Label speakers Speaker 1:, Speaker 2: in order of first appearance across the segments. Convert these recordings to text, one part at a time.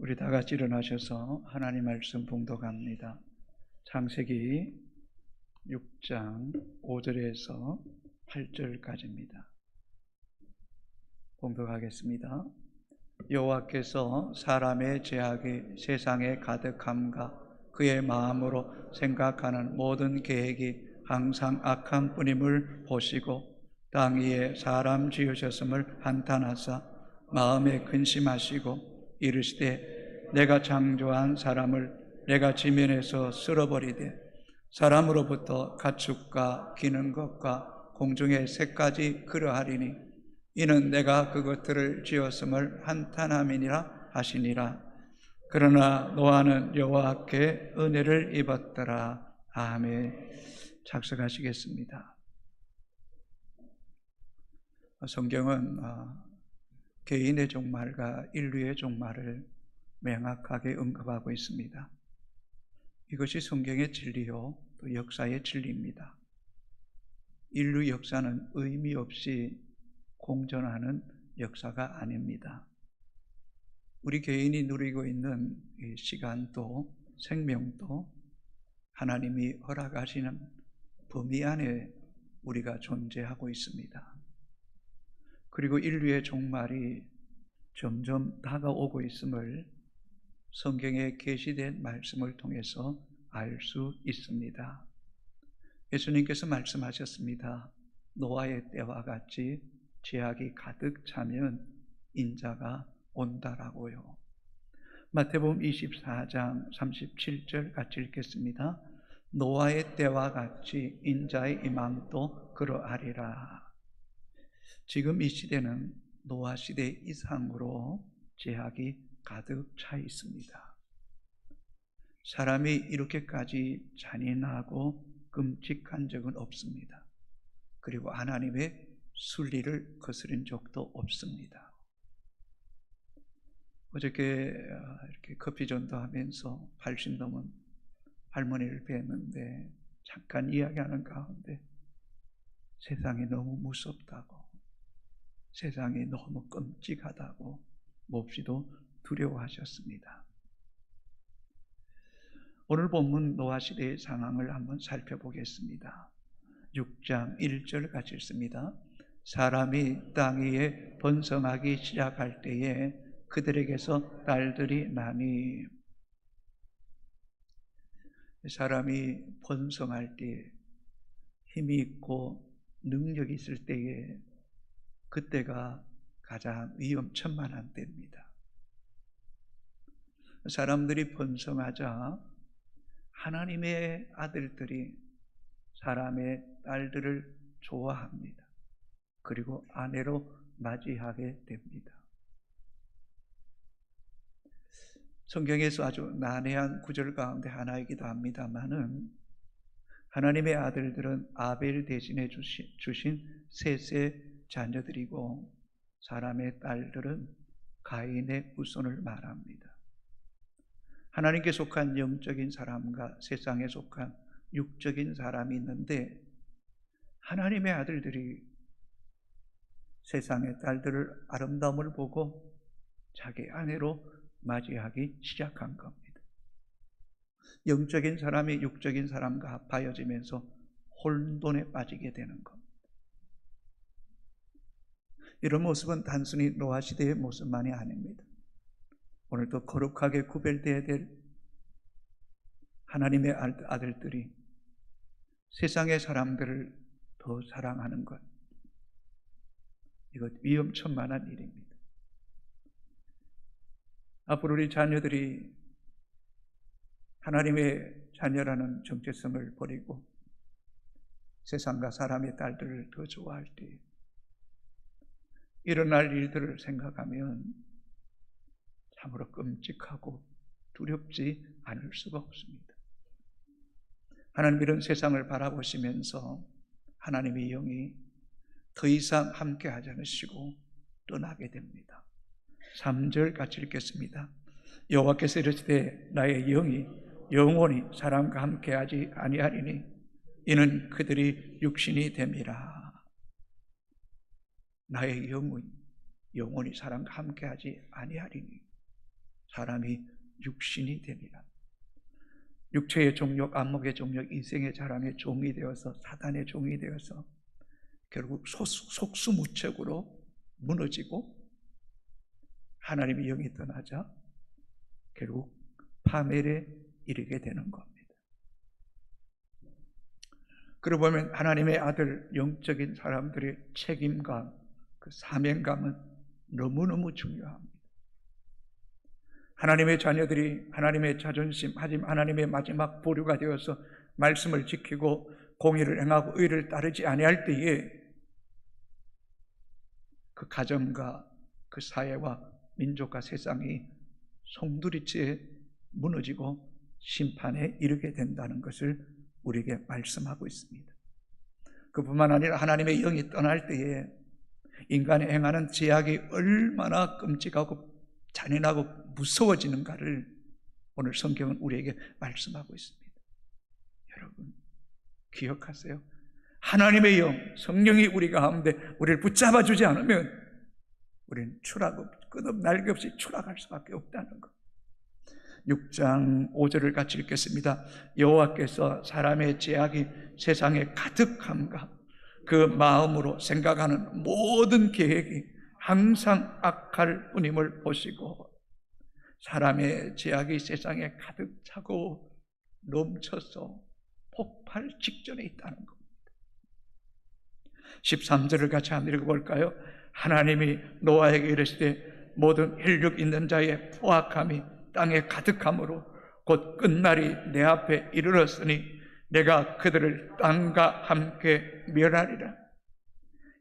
Speaker 1: 우리 다 같이 일어나셔서 하나님 말씀 봉독합니다. 창세기 6장 5절에서 8절까지입니다. 봉독하겠습니다. 여호와께서 사람의 죄악이 세상에 가득함과 그의 마음으로 생각하는 모든 계획이 항상 악한 뿐임을 보시고 땅 위에 사람 지으셨음을 한탄하사 마음에 근심하시고 이르시되 내가 창조한 사람을 내가 지면에서 쓸어버리되 사람으로부터 가축과 기는 것과 공중의 새까지 그러하리니 이는 내가 그것들을 지었음을 한탄함이니라 하시니라. 그러나 노아는 여호와께 은혜를 입었더라. 아멘. 작성하시겠습니다. 성경은 개인의 종말과 인류의 종말을 명확하게 언급하고 있습니다. 이것이 성경의 진리요, 또 역사의 진리입니다. 인류 역사는 의미 없이 공존하는 역사가 아닙니다. 우리 개인이 누리고 있는 이 시간도 생명도 하나님이 허락하시는 범위 안에 우리가 존재하고 있습니다. 그리고 인류의 종말이 점점 다가오고 있음을 성경에 계시된 말씀을 통해서 알 수 있습니다. 예수님께서 말씀하셨습니다. 노아의 때와 같이 죄악이 가득 차면 인자가 온다라고요. 마태복음 24장 37절 같이 읽겠습니다. 노아의 때와 같이 인자의 임함도 그러하리라. 지금 이 시대는 노아 시대 이상으로 죄악이 가득 차 있습니다. 사람이 이렇게까지 잔인하고 끔찍한 적은 없습니다. 그리고 하나님의 순리를 거스른 적도 없습니다. 어저께 이렇게 커피 전도하면서 80 넘은 할머니를 뵀는데 잠깐 이야기하는 가운데 세상이 너무 무섭다고, 세상이 너무 끔찍하다고 몹시도 두려워하셨습니다. 오늘 본문 노아 시대의 상황을 한번 살펴보겠습니다. 6장 1절 같이 읽습니다. 사람이 땅 위에 번성하기 시작할 때에 그들에게서 딸들이 나니. 사람이 번성할 때, 힘이 있고 능력이 있을 때에 그때가 가장 위험천만한 때입니다. 사람들이 번성하자 하나님의 아들들이 사람의 딸들을 좋아합니다. 그리고 아내로 맞이하게 됩니다. 성경에서 아주 난해한 구절 가운데 하나이기도 합니다만은 하나님의 아들들은 아벨 대신해 주신 셋의 자녀들이고 사람의 딸들은 가인의 후손을 말합니다. 하나님께 속한 영적인 사람과 세상에 속한 육적인 사람이 있는데 하나님의 아들들이 세상의 딸들을 아름다움을 보고 자기 아내로 맞이하기 시작한 겁니다. 영적인 사람이 육적인 사람과 합하여지면서 혼돈에 빠지게 되는 겁니다. 이런 모습은 단순히 노아 시대의 모습만이 아닙니다. 오늘도 거룩하게 구별되어야 될 하나님의 아들들이 세상의 사람들을 더 사랑하는 것, 이것 위험천만한 일입니다. 앞으로 우리 자녀들이 하나님의 자녀라는 정체성을 버리고 세상과 사람의 딸들을 더 좋아할 때 일어날 일들을 생각하면 참으로 끔찍하고 두렵지 않을 수가 없습니다. 하나님 이런 세상을 바라보시면서 하나님의 영이 더 이상 함께하지 않으시고 떠나게 됩니다. 3절 같이 읽겠습니다. 여호와께서 이르시되 나의 영이 영원히 사람과 함께하지 아니하리니 이는 그들이 육신이 됨이라. 나의 영은 영원히 사람과 함께하지 아니하리니 사람이 육신이 되니라. 육체의 종욕, 안목의 종욕, 인생의 자랑의 종이 되어서 사단의 종이 되어서 결국 속수무책으로 무너지고 하나님의 영이 떠나자 결국 파멸에 이르게 되는 겁니다. 그러고 보면 하나님의 아들 영적인 사람들의 책임감, 그 사명감은 너무너무 중요합니다. 하나님의 자녀들이 하나님의 자존심, 하지만 하나님의 마지막 보류가 되어서 말씀을 지키고 공의를 행하고 의를 따르지 아니할 때에 그 가정과 그 사회와 민족과 세상이 송두리째 무너지고 심판에 이르게 된다는 것을 우리에게 말씀하고 있습니다. 그뿐만 아니라 하나님의 영이 떠날 때에 인간이 행하는 죄악이 얼마나 끔찍하고 잔인하고 무서워지는가를 오늘 성경은 우리에게 말씀하고 있습니다. 여러분 기억하세요. 하나님의 영, 성령이 우리 가운데 우리를 붙잡아 주지 않으면 우리는 끝없 날개 없이 추락할 수밖에 없다는 것. 6장 5절을 같이 읽겠습니다. 여호와께서 사람의 죄악이 세상에 가득함과 그 마음으로 생각하는 모든 계획이 항상 악할 뿐임을 보시고 사람의 죄악이 세상에 가득 차고 넘쳐서 폭발 직전에 있다는 겁니다. 13절을 같이 한번 읽어볼까요? 하나님이 노아에게 이르시되 모든 혈육 있는 자의 포악함이 땅에 가득함으로 곧 끝날이 내 앞에 이르렀으니 내가 그들을 땅과 함께 멸하리라.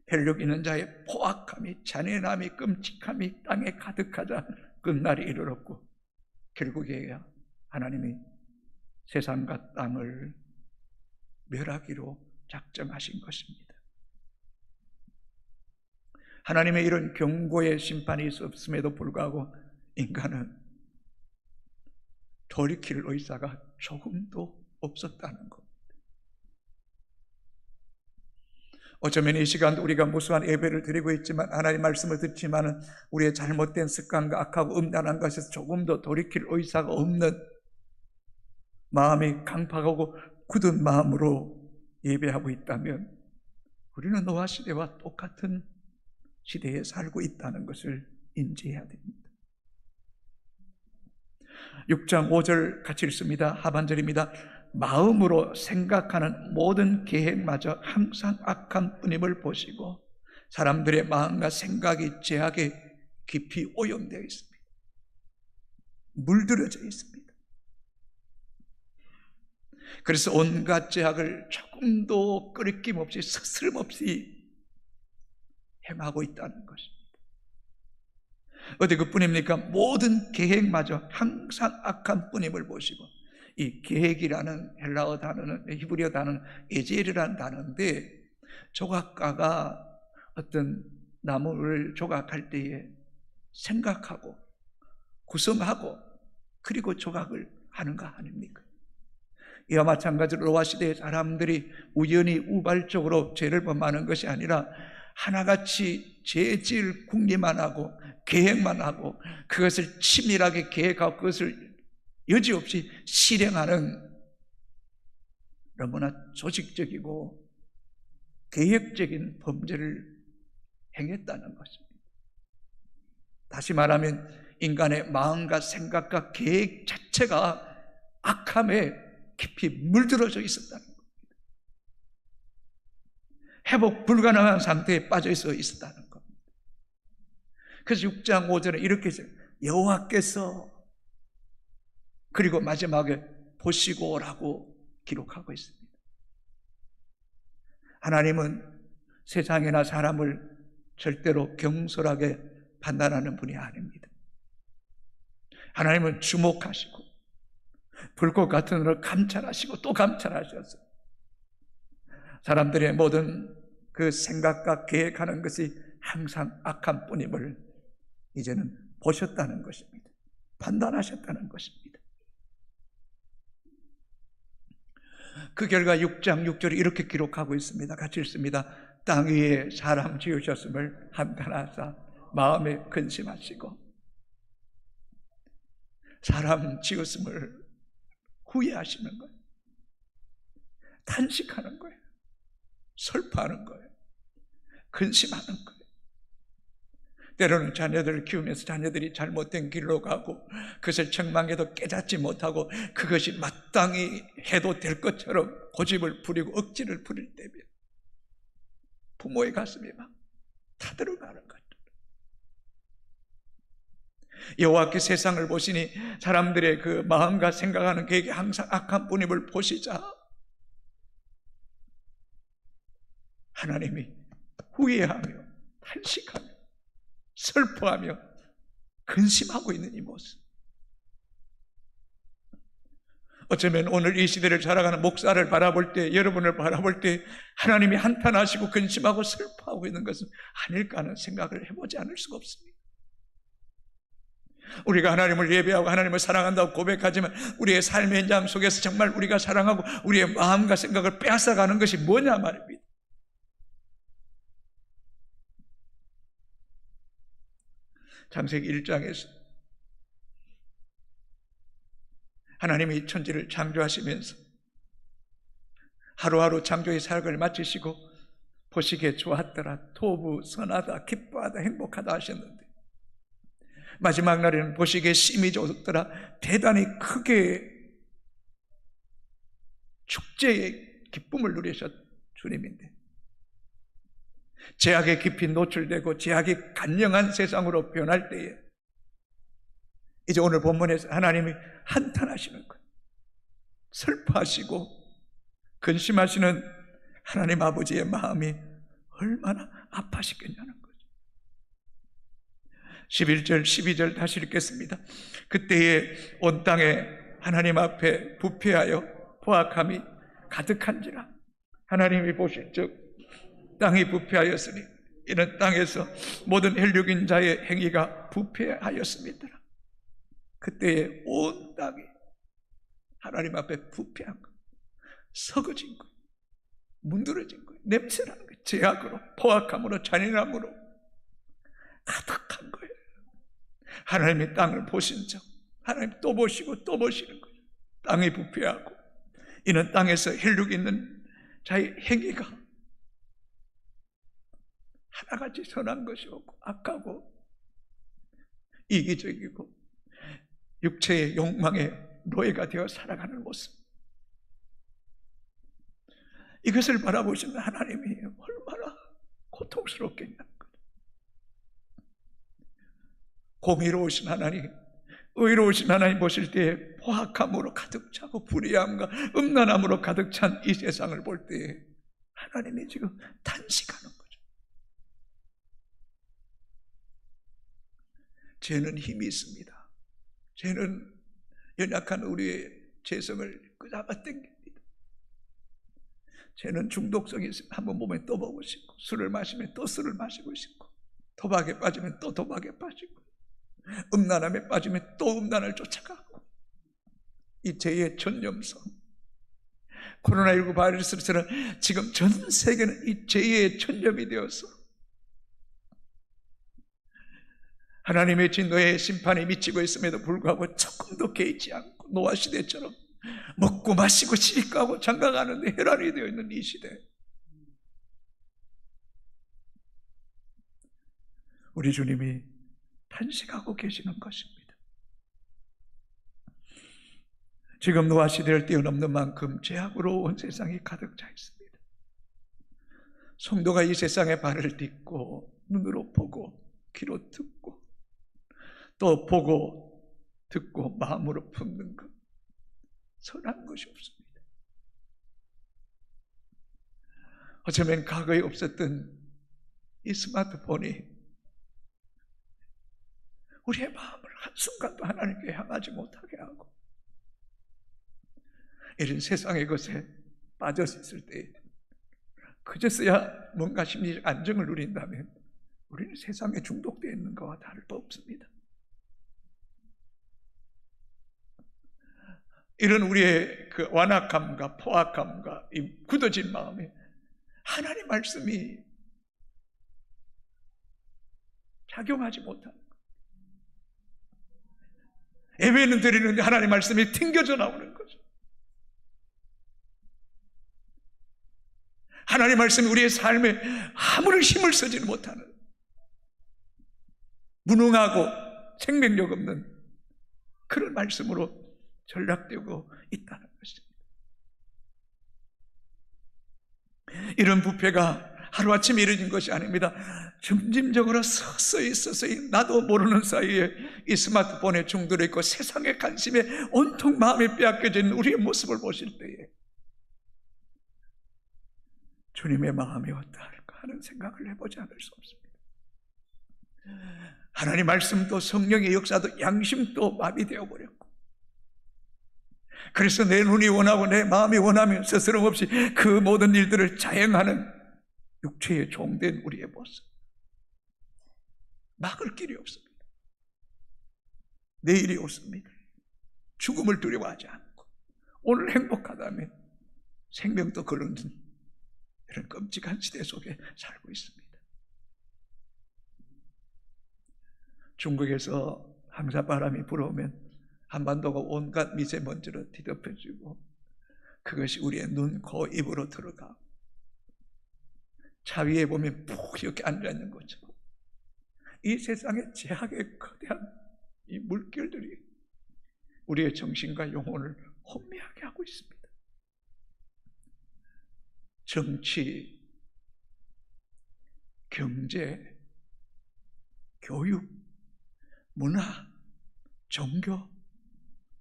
Speaker 1: 혈육 있는 자의 포악함이 잔인함이 끔찍함이 땅에 가득하자 끝날이 이르렀고 결국에야 하나님이 세상과 땅을 멸하기로 작정하신 것입니다. 하나님의 이런 경고의 심판이 있었음에도 불구하고 인간은 돌이킬 의사가 조금도 없었다는 것. 어쩌면 이 시간 우리가 무수한 예배를 드리고 있지만 하나님 말씀을 듣지만 우리의 잘못된 습관과 악하고 음란한 것에서 조금도 돌이킬 의사가 없는 마음이 강팍하고 굳은 마음으로 예배하고 있다면 우리는 노아 시대와 똑같은 시대에 살고 있다는 것을 인지해야 됩니다. 6장 5절 같이 읽습니다. 하반절입니다. 마음으로 생각하는 모든 계획마저 항상 악한 뿐임을 보시고 사람들의 마음과 생각이 죄악에 깊이 오염되어 있습니다. 물들어져 있습니다. 그래서 온갖 죄악을 조금도 끄리낌 없이 스스럼 없이 행하고 있다는 것입니다. 어디 그뿐입니까? 모든 계획마저 항상 악한 뿐임을 보시고 이 계획이라는 헬라어 단어는 히브리어 단어는 에젤이라는 단어인데 조각가가 어떤 나무를 조각할 때에 생각하고 구성하고 그리고 조각을 하는가 아닙니까? 이와 마찬가지로 노아 시대의 사람들이 우연히 우발적으로 죄를 범하는 것이 아니라 하나같이 죄질 궁리만 하고 계획만 하고 그것을 치밀하게 계획하고 그것을 여지없이 실행하는 너무나 조직적이고 계획적인 범죄를 행했다는 것입니다. 다시 말하면 인간의 마음과 생각과 계획 자체가 악함에 깊이 물들어져 있었다는 겁니다. 회복 불가능한 상태에 빠져 있었다는 겁니다. 그래서 6장 5절에 이렇게 해서 여호와께서 그리고 마지막에 보시고라고 기록하고 있습니다. 하나님은 세상이나 사람을 절대로 경솔하게 판단하는 분이 아닙니다. 하나님은 주목하시고 불꽃 같은 눈을 감찰하시고 또 감찰하셔서 사람들의 모든 그 생각과 계획하는 것이 항상 악한 뿐임을 이제는 보셨다는 것입니다. 판단하셨다는 것입니다. 그 결과 6장 6절에 이렇게 기록하고 있습니다. 같이 읽습니다. 땅 위에 사람 지으셨음을 한탄하사 마음에 근심하시고 사람 지었음을 후회하시는 거예요. 탄식하는 거예요. 슬퍼하는 거예요. 근심하는 거예요. 때로는 자녀들을 키우면서 자녀들이 잘못된 길로 가고 그것을 책망해도 깨닫지 못하고 그것이 마땅히 해도 될 것처럼 고집을 부리고 억지를 부릴 때면 부모의 가슴이 막 타들어가는 거죠. 여호와께 세상을 보시니 사람들의 그 마음과 생각하는 계획이 항상 악한 뿐임을 보시자 하나님이 후회하며 탄식하며 슬퍼하며 근심하고 있는 이 모습, 어쩌면 오늘 이 시대를 살아가는 목사를 바라볼 때, 여러분을 바라볼 때 하나님이 한탄하시고 근심하고 슬퍼하고 있는 것은 아닐까 하는 생각을 해보지 않을 수가 없습니다. 우리가 하나님을 예배하고 하나님을 사랑한다고 고백하지만 우리의 삶의 현장 속에서 정말 우리가 사랑하고 우리의 마음과 생각을 빼앗아가는 것이 뭐냐 말입니다. 창세기 1장에서 하나님이 천지를 창조하시면서 하루하루 창조의 사역을 마치시고 보시기에 좋았더라, 토부, 선하다, 기뻐하다, 행복하다 하셨는데 마지막 날에는 보시기에 심히 좋더라, 대단히 크게 축제의 기쁨을 누리셨 주님인데 죄악에 깊이 노출되고 죄악이 간영한 세상으로 변할 때에 이제 오늘 본문에서 하나님이 한탄하시는 거예요. 슬퍼하시고 근심하시는 하나님 아버지의 마음이 얼마나 아파시겠냐는 거죠. 11절 12절 다시 읽겠습니다. 그때에 온 땅에 하나님 앞에 부패하여 포악함이 가득한지라. 하나님이 보실 적 땅이 부패하였으니 이는 땅에서 모든 혈육인 자의 행위가 부패하였습니다. 그때에 온 땅이 하나님 앞에 부패한 것, 서거진 것, 문드러진 것, 냄새나는 것, 죄악으로, 포악함으로, 잔인함으로 가득한 거예요. 하나님이 땅을 보신 적, 하나님 또 보시고 또 보시는 거예요. 땅이 부패하고 이는 땅에서 혈육 있는 자의 행위가 하나같이 선한 것이 없고 악하고 이기적이고 육체의 욕망의 노예가 되어 살아가는 모습, 이것을 바라보시는 하나님이 얼마나 고통스럽겠냐는 거예요. 공의로우신 하나님, 의로우신 하나님 보실 때에 포악함으로 가득 차고 불의함과 음란함으로 가득 찬 이 세상을 볼 때에 하나님이 지금 탄식하는 거예요. 죄는 힘이 있습니다. 죄는 연약한 우리의 죄성을 잡아당깁니다. 죄는 중독성이 있으면 한번 보면 또 보고 싶고, 술을 마시면 또 술을 마시고 싶고, 도박에 빠지면 또 도박에 빠지고, 음란함에 빠지면 또 음란을 쫓아가고, 이 죄의 전염성, 코로나19 바이러스처럼 지금 전 세계는 이 죄의 전염이 되어서 하나님의 진노의 심판이 미치고 있음에도 불구하고 조금도 개의치 않고 노아 시대처럼 먹고 마시고 시집가고 장가가는데 혈안이 되어 있는 이 시대, 우리 주님이 탄식하고 계시는 것입니다. 지금 노아 시대를 뛰어넘는 만큼 죄악으로 온 세상이 가득 차 있습니다. 성도가 이 세상에 발을 딛고 눈으로 보고 귀로 듣고 또 보고 듣고 마음으로 품는 것, 선한 것이 없습니다. 어쩌면 과거에 없었던 이 스마트폰이 우리의 마음을 한순간도 하나님께 향하지 못하게 하고 이런 세상의 것에 빠져 있을 때 그제서야 뭔가 심리적 안정을 누린다면 우리는 세상에 중독되어 있는 것과 다를 바 없습니다. 이런 우리의 그 완악함과 포악함과 이 굳어진 마음에 하나님 말씀이 작용하지 못하는 것, 예배는 드리는데 하나님 말씀이 튕겨져 나오는 거죠. 하나님 말씀이 우리의 삶에 아무런 힘을 쓰지는 못하는, 무능하고 생명력 없는 그런 말씀으로 전락되고 있다는 것입니다. 이런 부패가 하루아침에 이루어진 것이 아닙니다. 점진적으로 서서히 나도 모르는 사이에 이 스마트폰에 중독돼 있고 세상의 관심에 온통 마음이 빼앗겨져 있는 우리의 모습을 보실 때에 주님의 마음이 어떠할까 하는 생각을 해보지 않을 수 없습니다. 하나님 말씀도 성령의 역사도 양심도 마비되어 버렸고, 그래서 내 눈이 원하고 내 마음이 원하면 스스럼 없이 그 모든 일들을 자행하는 육체의 종된 우리의 모습, 막을 길이 없습니다. 내일이 없습니다. 죽음을 두려워하지 않고 오늘 행복하다면 생명도 거르는 이런 끔찍한 시대 속에 살고 있습니다. 중국에서 황사바람이 불어오면 한반도가 온갖 미세먼지로 뒤덮여지고 그것이 우리의 눈, 코, 입으로 들어가 차 위에 보면 푹 이렇게 앉아있는 것처럼 이 세상의 제약의 거대한 이 물결들이 우리의 정신과 영혼을 혼미하게 하고 있습니다. 정치, 경제, 교육, 문화, 종교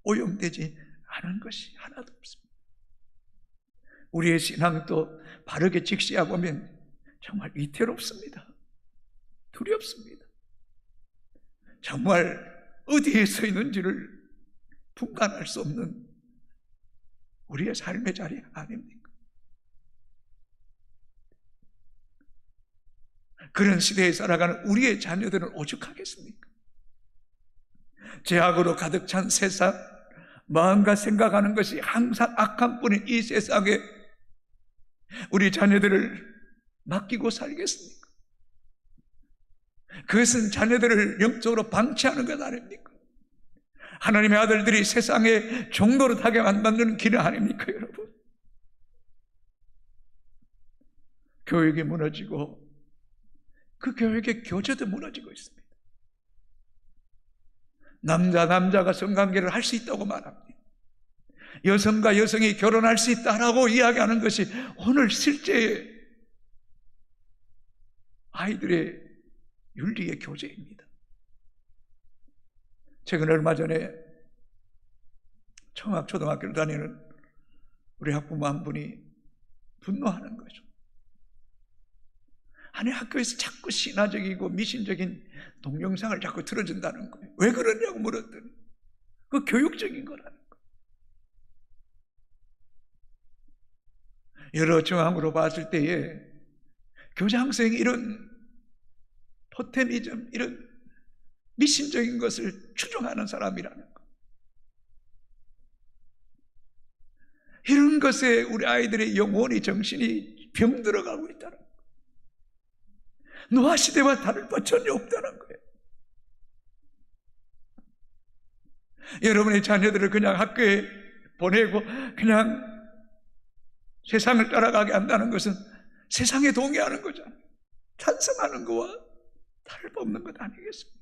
Speaker 1: 오염되지 않은 것이 하나도 없습니다. 우리의 신앙도 바르게 직시하고 보면 정말 위태롭습니다. 두렵습니다. 정말 어디에 서 있는지를 분간할 수 없는 우리의 삶의 자리 아닙니까? 그런 시대에 살아가는 우리의 자녀들은 오죽하겠습니까? 죄악으로 가득 찬 세상, 마음과 생각하는 것이 항상 악한 뿐인 이 세상에 우리 자녀들을 맡기고 살겠습니까? 그것은 자녀들을 영적으로 방치하는 것 아닙니까? 하나님의 아들들이 세상에 종노릇 하게 만드는 길은 아닙니까, 여러분? 교육이 무너지고 그 교육의 교제도 무너지고 있습니다. 남자가 성관계를 할 수 있다고 말합니다. 여성과 여성이 결혼할 수 있다라고 이야기하는 것이 오늘 실제 아이들의 윤리의 교제입니다. 최근 얼마 전에 청학초등학교를 다니는 우리 학부모 한 분이 분노하는 거죠. 아니, 학교에서 자꾸 신화적이고 미신적인 동영상을 자꾸 틀어준다는 거예요. 왜 그러냐고 물었더니 그 교육적인 거라는 거예요. 여러 정황으로 봤을 때에 교장선생이 이런 토테미즘, 이런 미신적인 것을 추종하는 사람이라는 거. 이런 것에 우리 아이들의 영혼이, 정신이 병들어가고 있다는 거. 노아 시대와 다를 바 전혀 없다는 거예요. 여러분의 자녀들을 그냥 학교에 보내고 그냥 세상을 따라가게 한다는 것은 세상에 동의하는 거잖아요. 찬성하는 거와 다를 바 없는 것 아니겠습니까?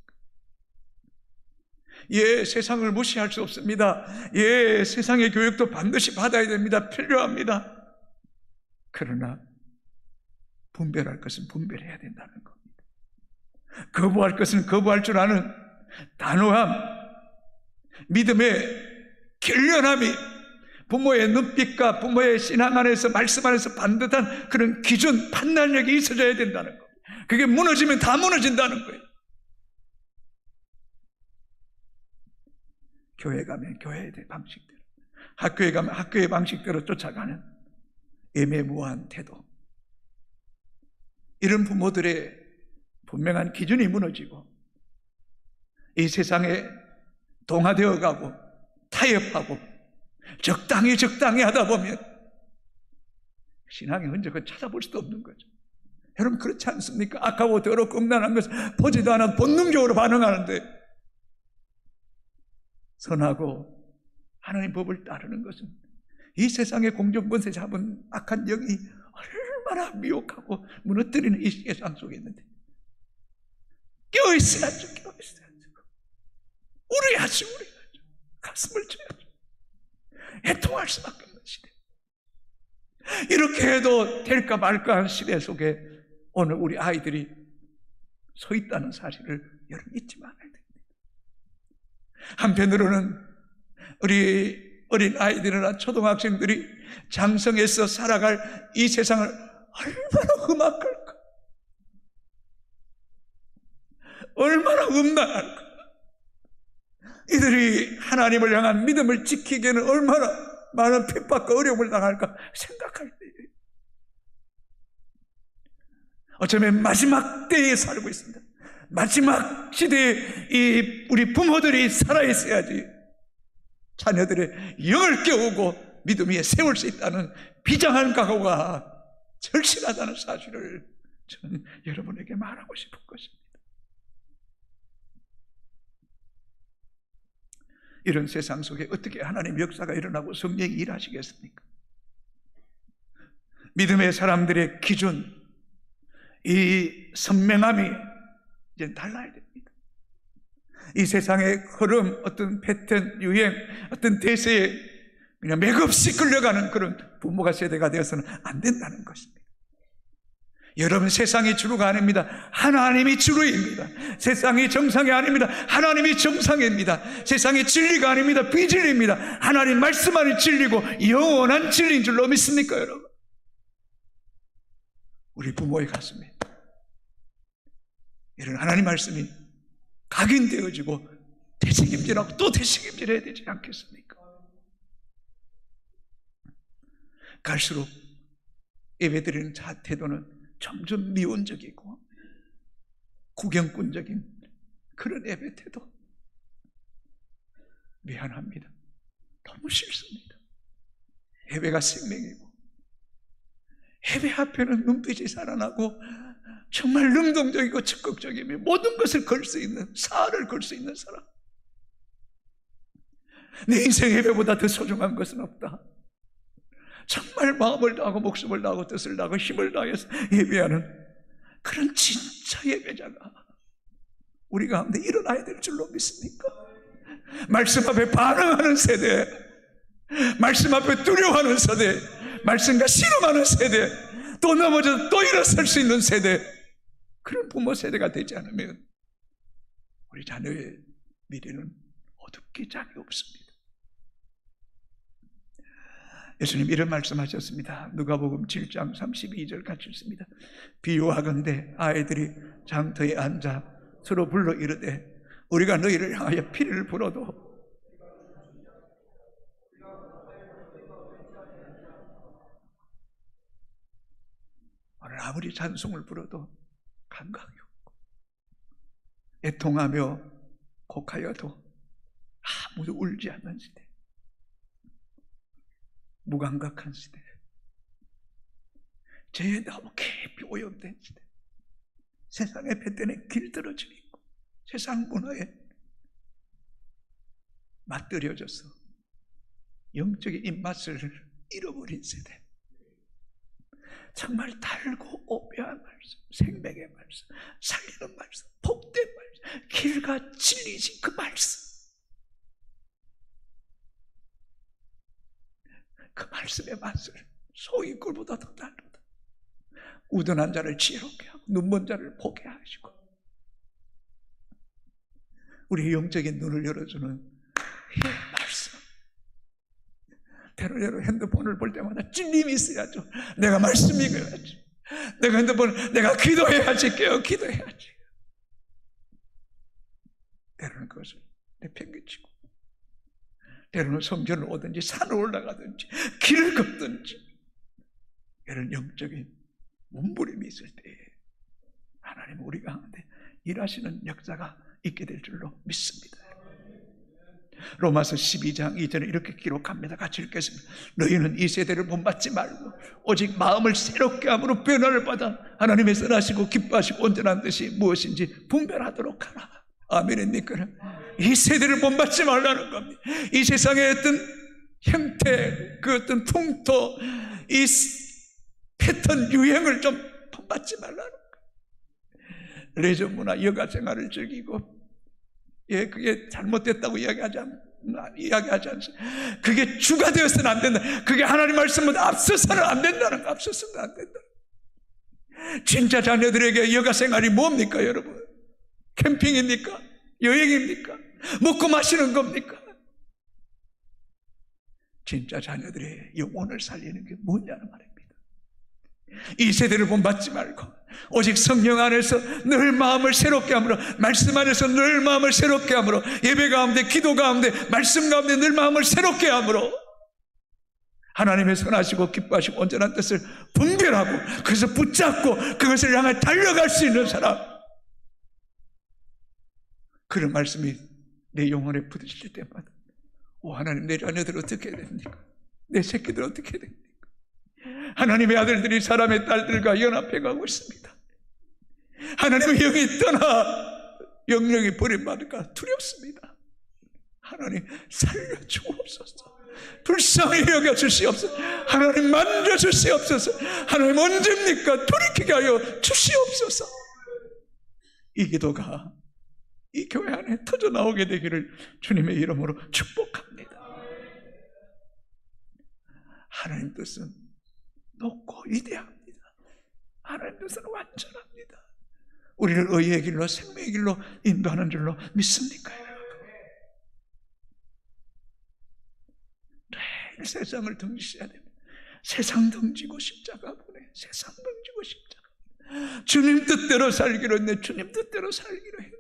Speaker 1: 예, 세상을 무시할 수 없습니다. 예, 세상의 교육도 반드시 받아야 됩니다. 필요합니다. 그러나 분별할 것은 분별해야 된다는 겁니다. 거부할 것은 거부할 줄 아는 단호함, 믿음의 결연함이 부모의 눈빛과 부모의 신앙 안에서, 말씀 안에서 반듯한 그런 기준, 판단력이 있어져야 된다는 겁니다. 그게 무너지면 다 무너진다는 거예요. 교회 가면 교회의 방식대로, 학교에 가면 학교의 방식대로 쫓아가는 애매모호한 태도, 이런 부모들의 분명한 기준이 무너지고 이 세상에 동화되어 가고 타협하고 적당히 하다 보면 신앙의 흔적을 찾아볼 수도 없는 거죠. 여러분, 그렇지 않습니까? 악하고 더럽고 음란한 것을 보지도 않아 본능적으로 반응하는데 선하고 하나님 법을 따르는 것은 이 세상의 공정권세 잡은 악한 영이 얼마나 미혹하고 무너뜨리는 이 세상 속에 있는데 깨어있어야죠. 울어야죠. 가슴을 쳐야죠. 애통할 수밖에 없는 시대. 이렇게 해도 될까 말까 한 시대 속에 오늘 우리 아이들이 서 있다는 사실을 여러분 잊지 말아야 됩니다. 한편으로는 우리 어린 아이들이나 초등학생들이 장성해서 살아갈 이 세상을 얼마나 험악할까, 얼마나 음란할까. 이들이 하나님을 향한 믿음을 지키기에는 얼마나 많은 핍박과 어려움을 당할까 생각할 때, 어쩌면 마지막 때에 살고 있습니다. 마지막 시대에 이 우리 부모들이 살아있어야지 자녀들의 영을 깨우고 믿음 위에 세울 수 있다는 비장한 각오가 절실하다는 사실을 저는 여러분에게 말하고 싶은 것입니다. 이런 세상 속에 어떻게 하나님의 역사가 일어나고 성령이 일하시겠습니까? 믿음의 사람들의 기준, 이 선명함이 이제 달라야 됩니다. 이 세상의 흐름, 어떤 패턴, 유행, 어떤 대세에 그냥 맥없이 끌려가는 그런 부모가 세대가 되어서는 안 된다는 것입니다. 여러분, 세상이 주류가 아닙니다. 하나님이 주류입니다. 세상이 정상이 아닙니다. 하나님이 정상입니다. 세상이 진리가 아닙니다. 비진리입니다. 하나님 말씀만이 진리고 영원한 진리인 줄로 믿습니까, 여러분? 우리 부모의 가슴에 이런 하나님 말씀이 각인되어지고 되새김질하고 또 되새김질해야 되지 않겠습니까? 갈수록 예배드리는 태도는 점점 미온적이고 구경꾼적인 그런 예배 태도, 미안합니다. 너무 싫습니다. 예배가 생명이고 예배 앞에는 눈빛이 살아나고 정말 능동적이고 적극적이며 모든 것을 걸 수 있는, 사활을 걸 수 있는 사람. 내 인생 예배보다 더 소중한 것은 없다. 정말 마음을 다하고 목숨을 다하고 뜻을 다하고 힘을 다해서 예배하는 그런 진짜 예배자가 우리 가운데 일어나야 될 줄로 믿습니까? 말씀 앞에 반응하는 세대, 말씀 앞에 두려워하는 세대, 말씀과 씨름하는 세대, 또 넘어져서 또 일어설 수 있는 세대, 그런 부모 세대가 되지 않으면 우리 자녀의 미래는 어둡기 짝이 없습니다. 예수님 이런 말씀하셨습니다. 누가복음 7장 32절 같이 읽습니다. 비유하건대 아이들이 장터에 앉아 서로 불러 이르되 우리가 너희를 향하여 피를 불어도 오늘 아무리 찬송을 불어도 감각이 없고 애통하며 곡하여도 아무도 울지 않는 시대, 무감각한 시대, 죄에 너무 깊이 오염된 시대, 세상의 패턴에 길들어져 있고 세상 문화에 맞들여져서 영적인 입맛을 잃어버린 세대, 정말 달고 오묘한 말씀, 생명의 말씀, 살리는 말씀, 복된 말씀, 길과 진리신 그 말씀, 그 말씀의 맛을 소위 꿀보다 더 다르다. 우둔한 자를 지혜롭게 하고 눈먼 자를 보게 하시고 우리의 영적인 눈을 열어주는 이 말씀. 때로 핸드폰을 볼 때마다 찔림이 있어야죠. 내가 말씀 읽어야지, 내가 핸드폰, 내가 기도해야지, 깨어 기도해야지. 때로는 그것을 내팽개치고, 때로는 성전을 오든지 산을 올라가든지 길을 걷든지 이런 영적인 몸부림이 있을 때에 하나님은 우리 가운데 일하시는 역사가 있게 될 줄로 믿습니다. 로마서 12장 2절에 이렇게 기록합니다. 같이 읽겠습니다. 너희는 이 세대를 본받지 말고 오직 마음을 새롭게 함으로 변화를 받아 하나님의 선하시고 기뻐하시고 온전한 뜻이 무엇인지 분별하도록 하라. 아멘입니까? 이 세대를 본받지 말라는 겁니다. 이 세상의 어떤 형태, 그 어떤 풍토, 이 패턴, 유행을 좀 본받지 말라는 거예요. 레저 문화, 여가 생활을 즐기고, 예, 그게 잘못됐다고 이야기하지 않습니다. 그게 주가 되어서는 안 된다. 그게 하나님 말씀보다 앞서서는 안 된다는 거, 앞서서는 안 된다. 진짜 자녀들에게 여가 생활이 뭡니까, 여러분? 캠핑입니까? 여행입니까? 먹고 마시는 겁니까? 진짜 자녀들의 영혼을 살리는 게 뭐냐는 말입니다. 이 세대를 본받지 말고 오직 성령 안에서 늘 마음을 새롭게 함으로, 말씀 안에서 늘 마음을 새롭게 함으로, 예배 가운데, 기도 가운데, 말씀 가운데 늘 마음을 새롭게 함으로 하나님의 선하시고 기뻐하시고 온전한 뜻을 분별하고 그것을 붙잡고 그것을 향해 달려갈 수 있는 사람, 그런 말씀이 내 영혼에 부딪힐 때마다, 오 하나님, 내 자녀들 어떻게 해야 됩니까? 내 새끼들 어떻게 해야 됩니까? 하나님의 아들들이 사람의 딸들과 연합해 가고 있습니다. 하나님의 영이 떠나 영령이 버림받을까 두렵습니다. 하나님 살려주옵소서. 불쌍히 여겨주시옵소서. 하나님 만져주시옵소서. 하나님 언제입니까? 돌이키게 하여 주시옵소서. 이 기도가 이 교회 안에 터져나오게 되기를 주님의 이름으로 축복합니다. 하나님 뜻은 높고 위대합니다. 하나님 뜻은 완전합니다. 우리를 의의 길로, 생명의 길로 인도하는 줄로 믿습니까, 여러분? 매일 세상을 등지셔야 됩니다. 세상 등지고 십자가 보내. 세상 등지고 십자가. 주님 뜻대로 살기로 했네. 주님 뜻대로 살기로 했네.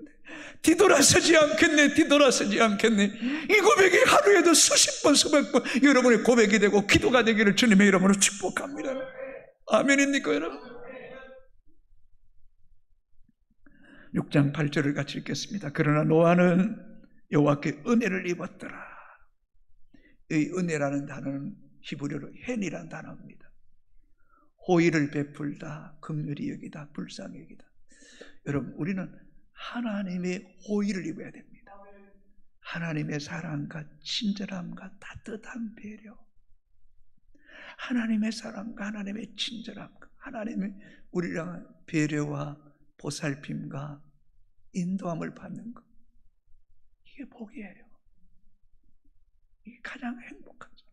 Speaker 1: 뒤돌아서지 않겠네. 뒤돌아서지 않겠네. 이 고백이 하루에도 수십 번, 수백 번 여러분의 고백이 되고 기도가 되기를 주님의 이름으로 축복합니다. 아멘입니까, 여러분? 6장 8절을 같이 읽겠습니다. 그러나 노아는 여호와께 은혜를 입었더라. 이 은혜라는 단어는 히브리어로 헨이라는 단어입니다. 호의를 베풀다, 긍휼히 여기다, 불쌍히 여기다. 여러분, 우리는 하나님의 호의를 입어야 됩니다. 하나님의 사랑과 친절함과 따뜻한 배려, 하나님의 사랑과 하나님의 친절함과 하나님의 우리를 향한 배려와 보살핌과 인도함을 받는 것, 이게 복이에요. 이게 가장 행복하죠.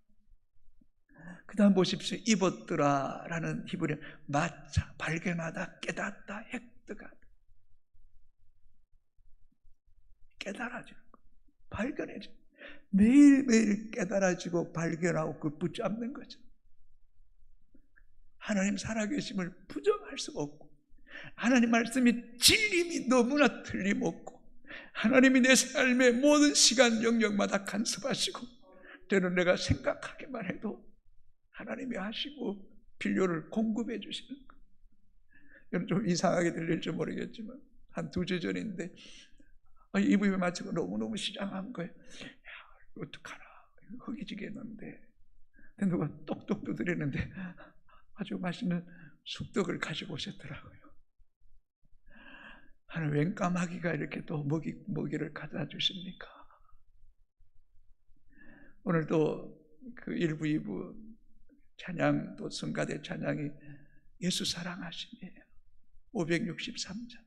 Speaker 1: 그 다음 보십시오. 입었더라 라는 히브리어 마차, 발견하다, 깨닫다, 획득하다. 깨달아지는 것, 발견해져. 매일매일 깨달아지고 발견하고 그걸 붙잡는 거죠. 하나님 살아계심을 부정할 수가 없고, 하나님 말씀이 진림이 너무나 틀림없고, 하나님이 내 삶의 모든 시간 영역마다 간섭하시고, 때로는 내가 생각하기만 해도 하나님이 하시고 필요를 공급해 주시는 것. 여러분, 좀 이상하게 들릴지 모르겠지만 한 2주 전인데 이 부분에 마치고 너무너무 시장한 거예요. 야, 어떡하나, 허기지겠는데. 누가 똑똑 두드리는데 아주 맛있는 쑥떡을 가지고 오셨더라고요. 하나님, 웬 까마귀가 이렇게 또 먹이를 갖다 주십니까? 오늘도 그 1부, 2부 찬양, 또 성가대 찬양이 예수 사랑하심이에요. 563장.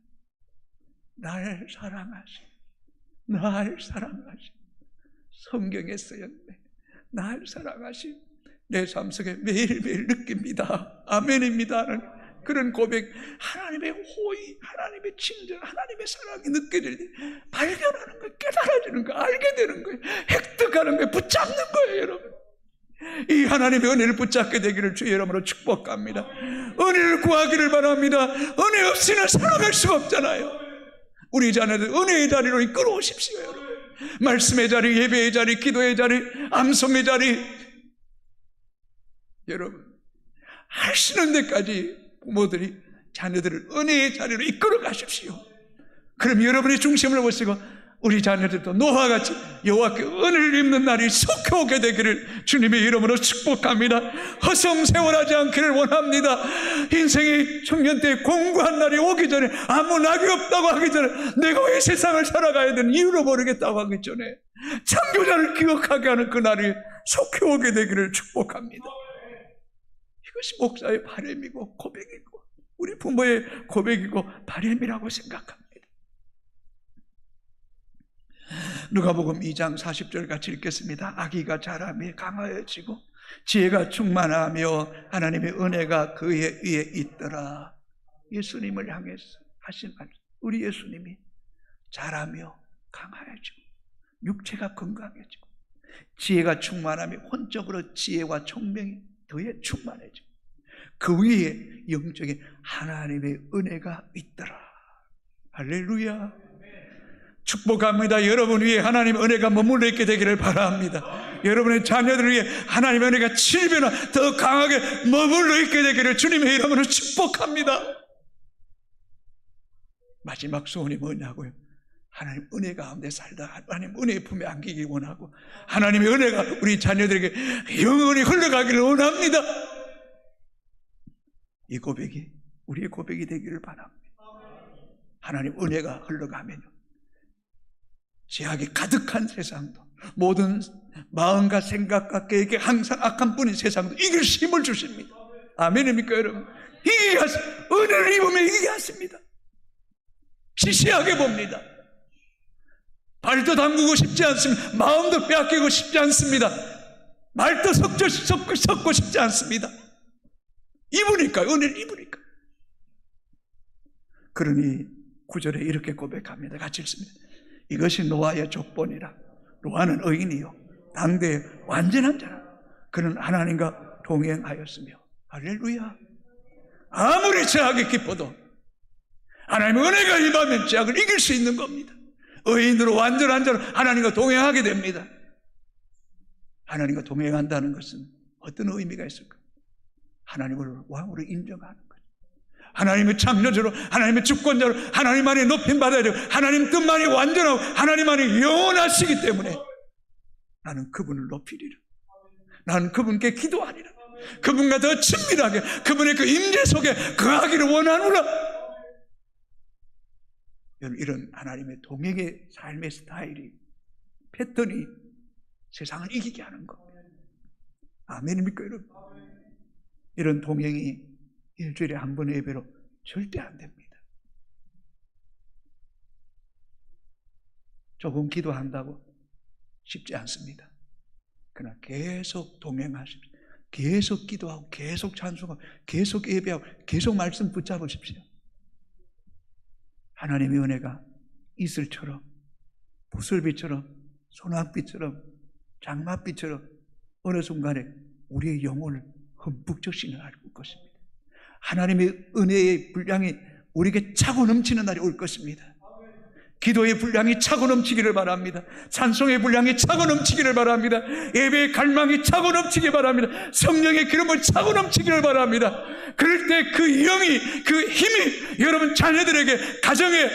Speaker 1: 날 사랑하심, 날 사랑하심. 성경에 쓰였네. 날 사랑하심. 내 삶 속에 매일매일 느낍니다. 아멘입니다. 그런 고백, 하나님의 호의, 하나님의 친절, 하나님의 사랑이 느껴질 때 발견하는 거예요. 깨달아지는 거예요. 알게 되는 거예요. 획득하는 거예요. 붙잡는 거예요, 여러분. 이 하나님의 은혜를 붙잡게 되기를 주의 이름으로 축복합니다. 은혜를 구하기를 바랍니다. 은혜 없이는 살아갈 수가 없잖아요. 우리 자녀들 은혜의 자리로 이끌어 오십시오, 여러분. 말씀의 자리, 예배의 자리, 기도의 자리, 암송의 자리. 여러분, 하시는 데까지 부모들이 자녀들을 은혜의 자리로 이끌어 가십시오. 그럼 여러분의 중심을 보시고 우리 자녀들도 노아같이 여호와께 은혜를 입는 날이 속히 오게 되기를 주님의 이름으로 축복합니다. 허송세월하지 않기를 원합니다. 인생의 청년 때 공부한 날이 오기 전에, 아무 낙이 없다고 하기 전에, 내가 왜 세상을 살아가야 되는 이유를 모르겠다고 하기 전에 창조자를 기억하게 하는 그 날이 속히 오게 되기를 축복합니다. 이것이 목사의 바람이고 고백이고 우리 부모의 고백이고 바람이라고 생각합니다. 누가복음 2장 40절 같이 읽겠습니다. 아기가 자라며 강하여지고 지혜가 충만하며 하나님의 은혜가 그의 위에 있더라. 예수님을 향해서 하신 말, 우리 예수님이 자라며 강하여지고 육체가 건강해지고 지혜가 충만하며 혼적으로 지혜와 총명이 더해 충만해지고 그 위에 영적인 하나님의 은혜가 있더라. 할렐루야. 축복합니다. 여러분 위에 하나님의 은혜가 머물러 있게 되기를 바랍니다. 여러분의 자녀들 위해 하나님의 은혜가 7배나 더 강하게 머물러 있게 되기를 주님의 이름으로 축복합니다. 마지막 소원이 뭐냐고요? 하나님 은혜 가운데 살다 하나님 은혜의 품에 안기기 원하고 하나님의 은혜가 우리 자녀들에게 영원히 흘러가기를 원합니다. 이 고백이 우리의 고백이 되기를 바랍니다. 하나님 은혜가 흘러가면요, 죄악이 가득한 세상도, 모든 마음과 생각과 계획에 항상 악한 뿐인 세상도 이길 힘을 주십니다. 아멘입니까 여러분? 이기게 하십니다. 은혜를 입으면 이기게 하십니다. 시시하게 봅니다. 발도 담그고 싶지 않습니다. 마음도 빼앗기고 싶지 않습니다. 말도 섞고 싶지 않습니다. 입으니까요. 은혜를 입으니까. 그러니 9절에 이렇게 고백합니다. 같이 읽습니다. 이것이 노아의 족본이라. 노아는 의인이요 당대의 완전한 자라. 그는 하나님과 동행하였으며. 할렐루야. 아무리 죄악이 깊어도 하나님의 은혜가 임하면 죄악을 이길 수 있는 겁니다. 의인으로 완전한 자로 하나님과 동행하게 됩니다. 하나님과 동행한다는 것은 어떤 의미가 있을까? 하나님을 왕으로 인정하는 거죠. 하나님의 창조주로, 하나님의 주권자로 하나님만이 높임받아야 되고 하나님 뜻만이 완전하고 하나님만이 영원하시기 때문에 나는 그분을 높이리라. 나는 그분께 기도하리라. 그분과 더 친밀하게 그분의 그 임재 속에 거하기를 원하노라. 이런 하나님의 동행의 삶의 스타일이, 패턴이 세상을 이기게 하는 겁니다. 아멘입니까 여러분? 이런 동행이 일주일에 한 번의 예배로 절대 안 됩니다. 조금 기도한다고 쉽지 않습니다. 그러나 계속 동행하십시오. 계속 기도하고 계속 찬송하고 계속 예배하고 계속 말씀 붙잡으십시오. 하나님의 은혜가 이슬처럼, 부슬비처럼, 소낙비처럼, 장맛비처럼 어느 순간에 우리의 영혼을 흠뻑 적시는 날이 올 것입니다. 하나님의 은혜의 분량이 우리에게 차고 넘치는 날이 올 것입니다. 기도의 분량이 차고 넘치기를 바랍니다. 찬송의 분량이 차고 넘치기를 바랍니다. 예배의 갈망이 차고 넘치기를 바랍니다. 성령의 기름을 차고 넘치기를 바랍니다. 그럴 때 그 영이, 그 힘이 여러분 자녀들에게 가정의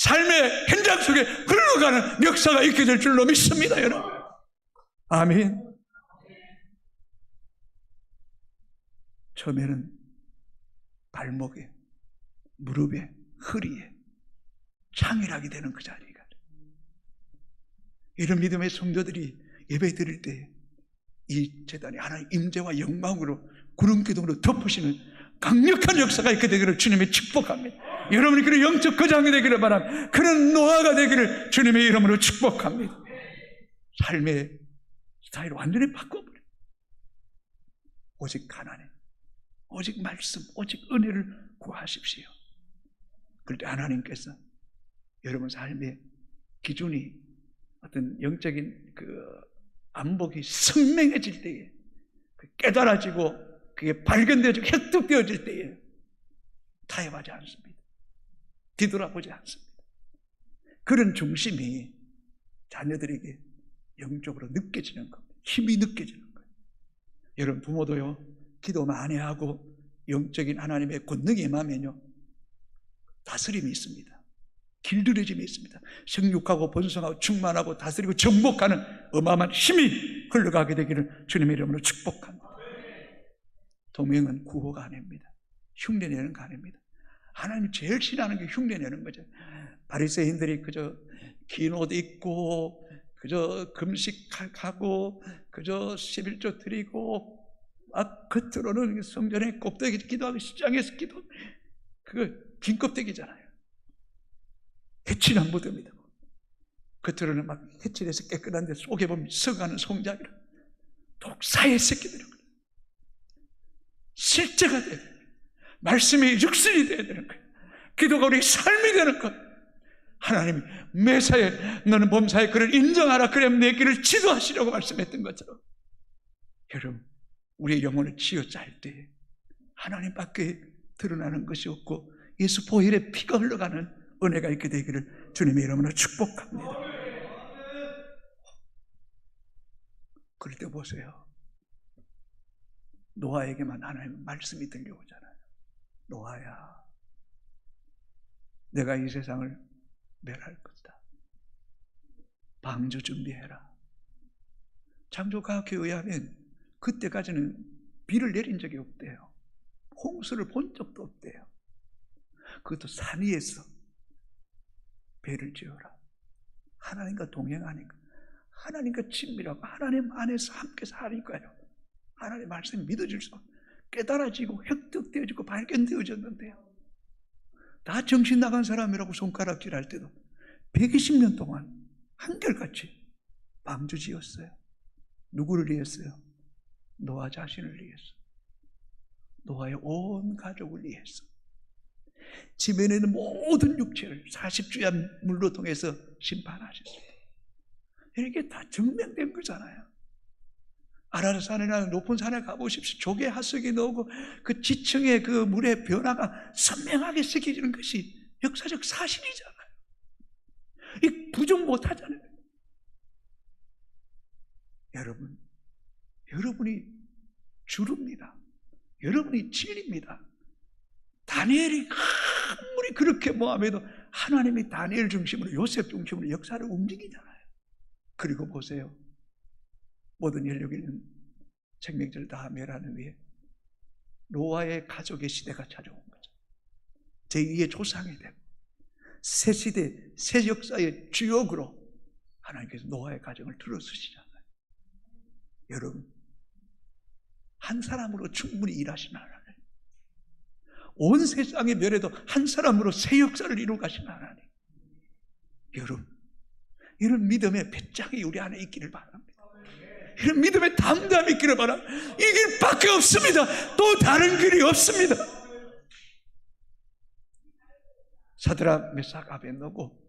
Speaker 1: 삶의 현장 속에 흘러가는 역사가 있게 될 줄로 믿습니다. 여러분 아멘. 처음에는 발목에, 무릎에, 허리에 창이라게 되는 그 자리가, 이런 믿음의 성도들이 예배 드릴 때 이 제단이 하나님 임재와 영광으로 구름 기둥으로 덮으시는 강력한 역사가 있게 되기를 주님의 축복합니다. 여러분이 그런 영적 거장이 되기를 바랍니다. 그런 노아가 되기를 주님의 이름으로 축복합니다. 삶의 스타일을 완전히 바꿔버려요. 오직 가난해, 오직 말씀, 오직 은혜를 구하십시오. 그럴 때 하나님께서 여러분 삶의 기준이 어떤 영적인 그 안목이 선명해질 때에, 깨달아지고 그게 발견되어지고 획득되어질 때에 타협하지 않습니다. 뒤돌아보지 않습니다. 그런 중심이 자녀들에게 영적으로 느껴지는 겁니다. 힘이 느껴지는 거예요. 여러분 부모도요, 기도 많이 하고 영적인 하나님의 권능이 임하면요 다스림이 있습니다. 길들여짐이 있습니다. 생육하고 번성하고 충만하고 다스리고 정복하는 어마어마한 힘이 흘러가게 되기를 주님의 이름으로 축복합니다. 동행은 구호가 아닙니다. 흉내내는 거 아닙니다. 하나님이 제일 싫어하는 게 흉내내는 거죠. 바리새인들이 그저 긴 옷 입고 그저 금식하고 그저 11조 드리고 막 겉으로는 성전에 껍데기 기도하고 시장에서 기도, 그거 긴 껍데기잖아요. 해칠 안 묻습니다. 겉으로는 막 해칠해서 깨끗한데 속에 보면 썩어가는 송장이라 독사의 새끼들은 거예요. 실제가 돼야 돼요. 말씀이 육신이 돼야 되는 거예요. 기도가 우리 삶이 되는 거예요. 하나님이 매사에 너는 범사에 그를 인정하라. 그러면 내 길을 지도하시려고 말씀했던 것처럼 여러분, 우리의 영혼을 쥐어짤 때 하나님밖에 드러나는 것이 없고 예수 보혈의 피가 흘러가는 은혜가 있게 되기를 주님의 이름으로 축복합니다. 그럴 때 보세요. 노아에게만 하나님의 말씀이 들려오잖아요. 노아야, 내가 이 세상을 멸할 것이다. 방주 준비해라. 창조과학에 의하면 그때까지는 비를 내린 적이 없대요. 홍수를 본 적도 없대요. 그것도 산 위에서 배를 지어라. 하나님과 동행하니까, 하나님과 친밀하고 하나님 안에서 함께 사니까요. 하나님의 말씀이 믿어질수록 깨달아지고 획득되어지고 발견되어졌는데요. 다 정신 나간 사람이라고 손가락질할 때도 120년 동안 한결같이 방주 지었어요. 누구를 위해서요? 노아 자신을 위해서. 노아의 온 가족을 위해서. 지면에 있는 모든 육체를 40주야 물로 통해서 심판하셨습니다. 이게 다 증명된 거잖아요. 아라산이나 높은 산에 가보십시오. 조개 하석이 나오고 그 지층의 그 물의 변화가 선명하게 새겨지는 것이 역사적 사실이잖아요. 이 부정 못하잖아요. 여러분이 주릅니다. 여러분이 진리입니다. 다니엘이 아무리 그렇게 모함해도 하나님이 다니엘 중심으로 요셉 중심으로 역사를 움직이잖아요. 그리고 보세요. 모든 인류가 있는 생명체를 다 멸하는 위에 노아의 가족의 시대가 찾아온 거죠. 제2의 조상이 되고 새 시대, 새 역사의 주역으로 하나님께서 노아의 가정을 들어서시잖아요. 여러분, 한 사람으로 충분히 일하시는 하나님, 온 세상의 멸에도 한 사람으로 새 역사를 이루어 가시는 하나님, 여러분, 이런 믿음의 배짱이 우리 안에 있기를 바랍니다. 이런 믿음의 담담이 있기를 바랍니다. 이 길밖에 없습니다. 또 다른 길이 없습니다. 사드락, 메삭, 아벳느고,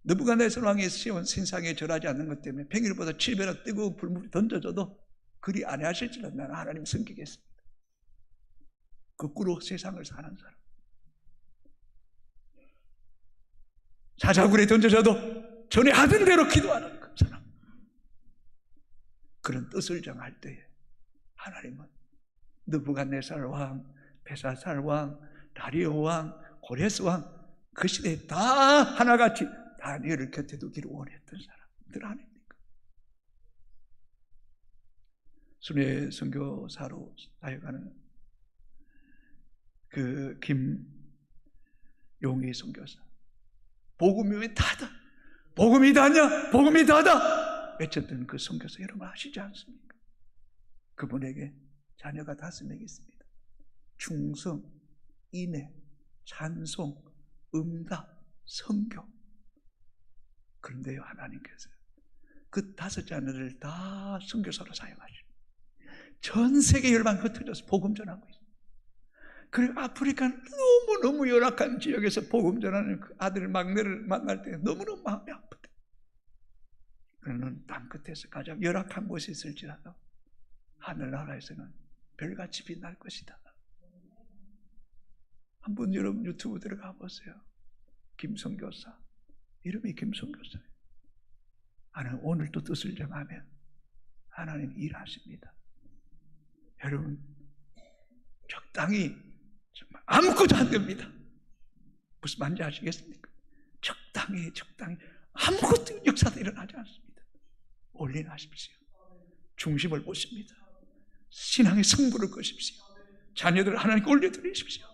Speaker 1: 느부갓네살 왕이 세운 신상에 절하지 않는 것 때문에 평일보다 7배나 뜨거운 불물이 던져져도 그리 안해하실지는 나는 하나님 섬기겠습니다. 거꾸로 세상을 사는 사람, 사자굴에 던져져도 전에 하던 대로 기도하는 그 사람, 그런 뜻을 정할 때에 하나님은 느부갓네살 왕, 벨사살 왕, 다리오 왕, 고레스 왕, 그 시대에 다 하나같이 다니엘을 곁에 두기를 원했던 사람들 아닙니까? 순회 선교사로 사역하는 그 김용희 선교사, 복음이 왜 다다, 복음이 다냐, 복음이 다다 외쳤던 그 선교사 여러분 아시지 않습니까? 그분에게 자녀가 5명 있습니다. 충성, 인애, 찬송, 응답, 성교. 그런데요, 하나님께서 그 5자녀를 다 선교사로 사용하시고 전 세계 열방 흩어져서 복음 전하고 있어요. 그리고 아프리카 너무너무 열악한 지역에서 복음 전하는 그 아들 막내를 만날 때 너무너무 마음이 아프다. 그는 땅끝에서 가장 열악한 곳에 있을지라도 하늘나라에서는 별같이 빛날 것이다. 한번 여러분 유튜브 들어가 보세요. 김선교사, 이름이 김선교사예요. 하나님 오늘도 뜻을 정하면 하나님 일하십니다. 여러분 적당히 정말 아무것도 안 됩니다. 무슨 말인지 아시겠습니까? 적당히 아무것도 역사도 일어나지 않습니다. 올인하십시오. 중심을 보십니다. 신앙의 승부를 거십시오. 자녀들을 하나님께 올려드리십시오.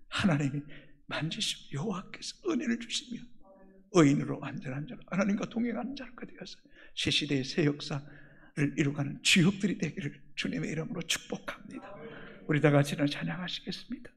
Speaker 1: 하나님이 만지시고 여호와께서 은혜를 주시며 의인으로 완전한 자로 하나님과 동행하는 자로 되어서 시시대의 새 역사를 이루가는 주역들이 되기를 주님의 이름으로 축복합니다. 우리 다 같이 찬양하시겠습니다.